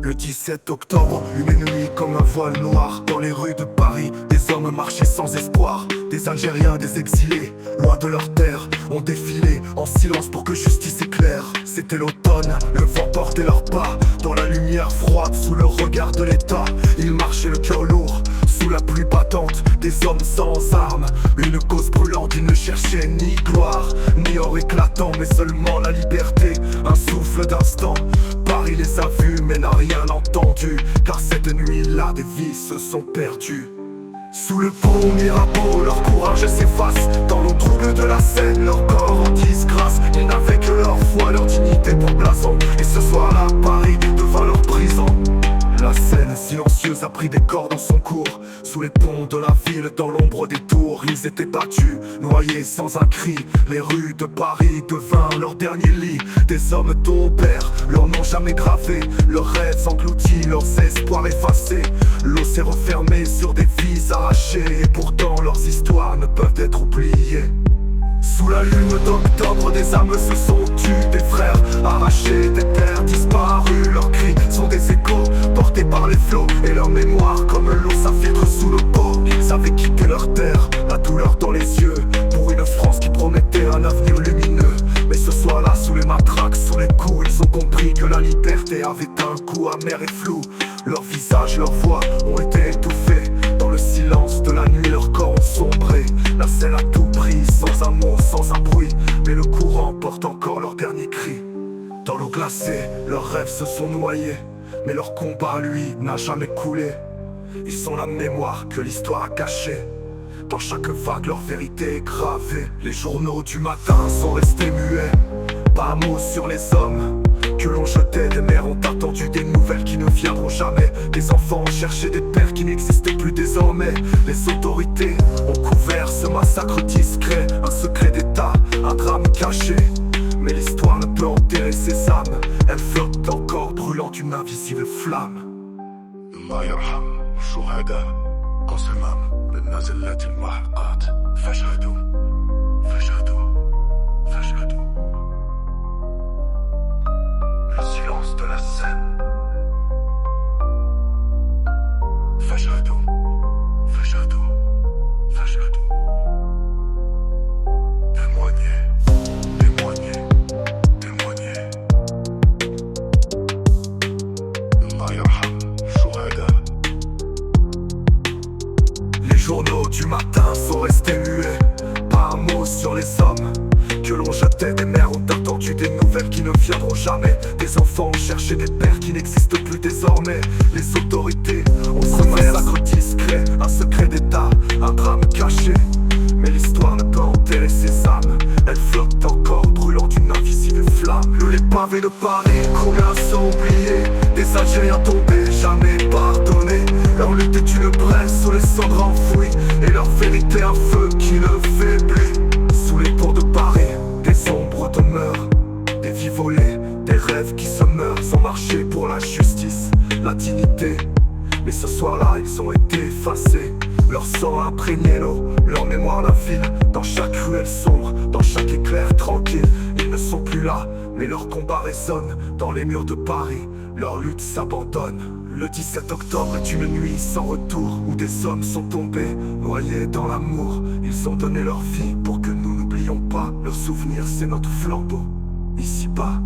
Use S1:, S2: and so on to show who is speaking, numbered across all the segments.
S1: Le 17 octobre, une nuit comme un voile noir. Dans les rues de Paris, des hommes marchaient sans espoir. Des Algériens, des exilés, loin de leur terre, ont défilé en silence pour que justice éclaire. C'était l'automne, le vent portait leurs pas dans la lumière froide, sous le regard de l'État. Ils marchaient le cœur lourd, sous la pluie battante. Des hommes sans armes, une cause brûlante. Ils ne cherchaient ni gloire, ni or éclatant, mais seulement la liberté, un souffle d'instant. Paris les a vus mais n'a rien entendu, car cette nuit-là des vies se sont perdues. Sous le pont Mirabeau, leur courage s'efface. Dans l'eau trouble de la Seine, leur corps en disgrâce. Ils n'avaient que leur foi, leur dignité pour blason. Et ce soir-là, Paris devint leur prison. La Seine silencieuse a pris des corps dans son cours. Sous les ponts de la ville, dans l'ombre des tours, ils étaient battus, noyés sans un cri. Les rues de Paris devinrent leur dernier lit. Des hommes tombèrent, leurs noms jamais gravés, leurs rêves engloutis, leurs espoirs effacés. L'eau s'est refermée sur des vies arrachées, et pourtant leurs histoires ne peuvent être oubliées. Sous la lune d'octobre, des âmes se sont tues, des frères arrachés, des terres disparues. Leurs cris sont des échos portés par les flots, et leur mémoire comme l'eau s'infiltre sous le pot. Ils avaient quitté leur terre, la douleur dans les yeux, pour une France qui promettait un avenir lumineux. Mais ce soir-là, sous les matraques, sous les coups, ils ont compris que la liberté avait un goût amer et flou. Leurs visages, leurs voix ont été étouffés dans le silence de la nuit, leurs corps ont sombré. La Seine a tout pris, sans un mot, sans un bruit, mais le courant porte encore leur dernier cri. Dans l'eau glacée, leurs rêves se sont noyés, mais leur combat, lui, n'a jamais coulé. Ils sont la mémoire que l'histoire a cachée. Dans chaque vague, leur vérité est gravée. Les journaux du matin sont restés muets, pas un mot sur les hommes que l'on jetait. Des mères ont attendu des nouvelles qui ne viendront jamais. Des enfants ont cherché des pères qui n'existent plus désormais. Les autorités ont couvert ce massacre discret, un secret d'État, un drame caché. Mais l'histoire ne peut enterrer ces âmes, elles flottent encore brûlant d'une invisible flamme.
S2: الله يرحم الشهداء قسما بالنازلات المحقات فاشهدوا فاشهدوا فاشهدوا. Le silence de la Seine. فاشهدوا فاشهدوا فاشهدوا. Témoignez, témoignez, témoignez. الله يرحم الشهداء.
S1: Les journaux du matin sont restés muets, pas un mot sur les hommes que l'on jetait. Des mères ont attendu des nouvelles qui ne viendront jamais. Des enfants ont cherché des pères qui n'existent plus désormais. Les autorités ont ce massacre discret, un secret d'État, un drame caché. Mais l'histoire ne peut enterrer ces âmes, elles flottent encore brûlant d'une invisible flamme. Les pavés de Paris, combien sont oubliés, des Algériens tombés, jamais pardonnés. Leur lutte est une braise sous les cendres enfouies, et leur vérité un feu qui ne faiblit. Sous les ponts de Paris, des ombres demeurent, des vies volées, des rêves qui se meurent, sans marcher pour la justice, la dignité. Mais ce soir-là, ils ont été effacés, leur sang a imprégné l'eau, leur mémoire la ville. Dans chaque ruelle sombre, dans chaque éclair tranquille, ils ne sont plus là, mais leur combat résonne dans les murs de Paris, leur lutte s'abandonne. Le 17 octobre est une nuit sans retour, où des hommes sont tombés, noyés dans l'amour. Ils ont donné leur vie pour que nous n'oublions pas. Leur souvenir, c'est notre flambeau, ici-bas.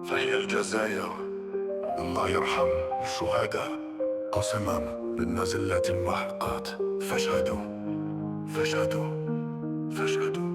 S2: فهي الجزائر. الله يرحم الشهداء قسما بالنازلات المحقات فاشهدوا فاشهدوا فاشهدوا.